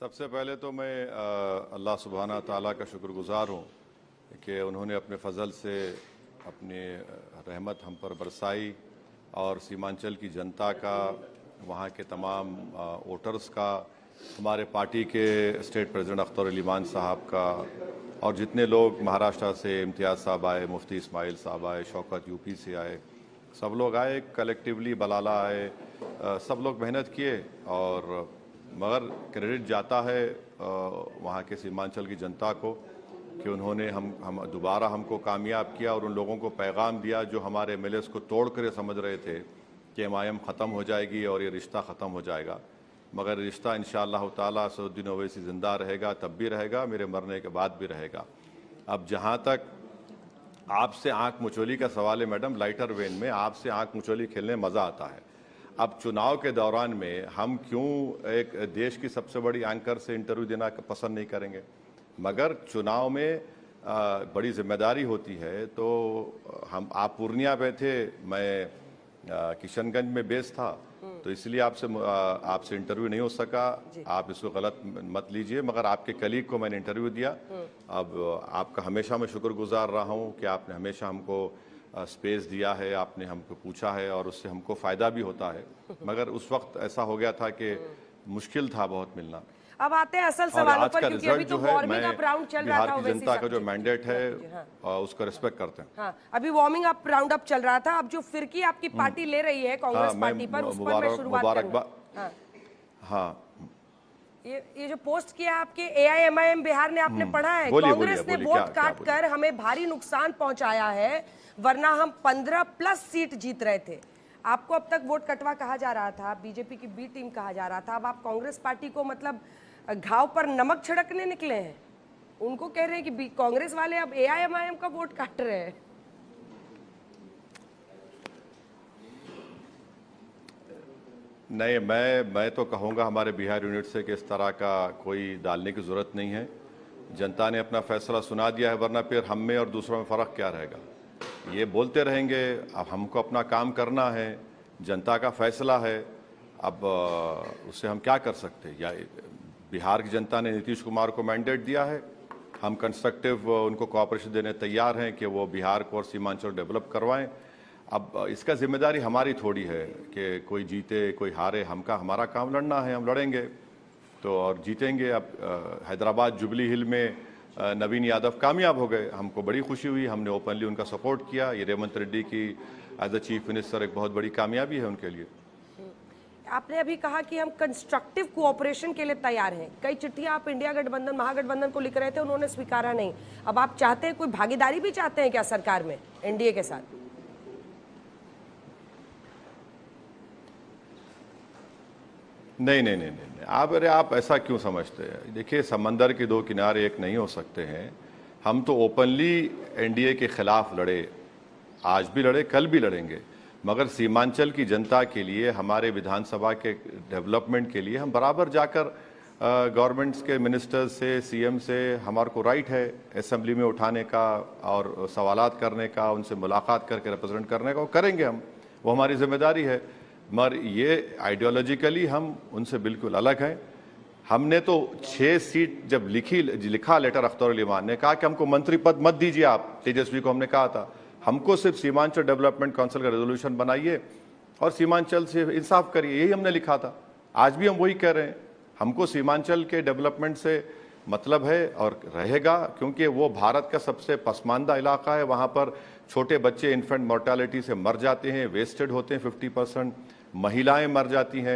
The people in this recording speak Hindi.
सबसे पहले तो मैं अल्लाह सुब्हाना ताला का शुक्रगुजार हूँ कि उन्होंने अपने फ़ज़ल से अपनी रहमत हम पर बरसाई और सीमांचल की जनता का, वहाँ के तमाम वोटर्स का, हमारे पार्टी के स्टेट प्रेसिडेंट अख्तर अली मान साहब का और जितने लोग महाराष्ट्र से इम्तियाज़ साहब आए, मुफ्ती इस्माइल साहब आए, शौकत यूपी से आए, सब लोग आए, कलेक्टिवली बलाला आए, सब लोग मेहनत किए और मगर क्रेडिट जाता है वहाँ के सीमांचल की जनता को कि उन्होंने हम दोबारा हमको कामयाब किया और उन लोगों को पैगाम दिया जो हमारे एमएलएस को तोड़ कर समझ रहे थे कि एमआईएम ख़त्म हो जाएगी और ये रिश्ता ख़त्म हो जाएगा। मगर रिश्ता इंशाअल्लाह ताला असदुद्दीन ओवैसी ज़िंदा रहेगा, तब भी रहेगा, मेरे मरने के बाद भी रहेगा। अब जहाँ तक आपसे आँख मुचोली का सवाल है मैडम, लाइटर वेन में आपसे आँख मुचोली खेलने मज़ा आता है। अब चुनाव के दौरान में हम क्यों एक देश की सबसे बड़ी एंकर से इंटरव्यू देना पसंद नहीं करेंगे, मगर चुनाव में बड़ी जिम्मेदारी होती है। तो आप पूर्णिया में थे, मैं किशनगंज में बेस था, तो इसलिए आपसे इंटरव्यू नहीं हो सका। आप इसको गलत मत लीजिए, मगर आपके कलीग को मैंने इंटरव्यू दिया। अब आपका हमेशा मैं शुक्रगुजार रहा हूँ कि आपने हमेशा हमको स्पेस दिया है, आपने हमको पूछा है और उससे हमको फ़ायदा भी होता है। मगर उस वक्त ऐसा हो गया था कि मुश्किल था बहुत मिलना। अब आते हैं असल सवालों पर, क्योंकि अभी तो वार्मिंग अप राउंड चल रहा था। बिहार की जनता का जो मैंडेट है उसका रिस्पेक्ट करते हैं। हाँ, अभी वार्मिंग अप राउंड अप चल रहा था। अब जो फिरकी आपकी पार्टी ले रही है कांग्रेस पार्टी पर, उस पर मैं शुरुआत करूंगा। हाँ, ये जो पोस्ट किया आपके AIMIM बिहार ने, आपने पढ़ा है? कांग्रेस ने वोट काट कर हमें भारी नुकसान पहुंचाया है, वरना हम 15+ सीट जीत रहे थे। आपको अब तक वोट कटवा कहा जा रहा था, बीजेपी की बी टीम कहा जा रहा था। अब आप कांग्रेस पार्टी को मतलब घाव पर नमक छिड़कने निकले हैं। उनको कह रहे हैं कि कांग्रेस वाले अब AIMIM का वोट काट रहे हैं। नहीं, मैं तो कहूँगा हमारे बिहार यूनिट से कि इस तरह का कोई डालने की ज़रूरत नहीं है। जनता ने अपना फैसला सुना दिया है, वरना फिर हम में और दूसरों में फ़र्क क्या रहेगा? ये बोलते रहेंगे। अब हमको अपना काम करना है, जनता का फैसला है। अब उससे हम क्या कर सकते हैं? या बिहार की जनता ने नीतीश कुमार को मैंडेट दिया है, हम कंस्ट्रक्टिव उनको कोऑपरेशन देने तैयार हैं कि वो बिहार को और सीमांचल डेवलप करवाएं। अब इसका जिम्मेदारी हमारी थोड़ी है कि कोई जीते कोई हारे, हमारा काम लड़ना है, हम लड़ेंगे तो और जीतेंगे। अब हैदराबाद जुबली हिल में नवीन यादव कामयाब हो गए, हमको बड़ी खुशी हुई, हमने ओपनली उनका सपोर्ट किया। ये रेवंत रेड्डी की एज अ चीफ मिनिस्टर एक बहुत बड़ी कामयाबी है उनके लिए। आपने अभी कहा कि हम कंस्ट्रक्टिव कोऑपरेशन के लिए तैयार हैं। कई चिट्ठियां आप इंडिया गठबंधन, महागठबंधन को लिख रहे थे, उन्होंने स्वीकारा नहीं। अब आप चाहते हैं, कोई भागीदारी भी चाहते हैं क्या सरकार में एनडीए के साथ? नहीं, आप ऐसा क्यों समझते हैं? देखिए, समंदर के दो किनारे एक नहीं हो सकते हैं। हम तो ओपनली एनडीए के खिलाफ लड़े, आज भी लड़े, कल भी लड़ेंगे, मगर सीमांचल की जनता के लिए, हमारे विधानसभा के डेवलपमेंट के लिए हम बराबर जाकर गवर्नमेंट्स के मिनिस्टर्स से, सीएम से हमारे को राइट है असेंबली में उठाने का और सवालात करने का, उनसे मुलाकात करके रिप्रेजेंट करने का, वो करेंगे हम, वो हमारी जिम्मेदारी है। मगर ये आइडियोलॉजिकली हम उनसे बिल्कुल अलग हैं। हमने तो 6 सीट जब लिखा लेटर, अख्तर अली मान ने कहा कि हमको मंत्री पद मत दीजिए आप, तेजस्वी को हमने कहा था, हमको सिर्फ सीमांचल डेवलपमेंट काउंसिल का रेजोल्यूशन बनाइए और सीमांचल से इंसाफ करिए, यही हमने लिखा था। आज भी हम वही कह रहे हैं, हमको सीमांचल के डेवलपमेंट से मतलब है और रहेगा, क्योंकि वो भारत का सबसे पसमानदा इलाका है। वहाँ पर छोटे बच्चे इन्फेंट मोर्टालिटी से मर जाते हैं, वेस्टेड होते हैं, 50% महिलाएं मर जाती हैं।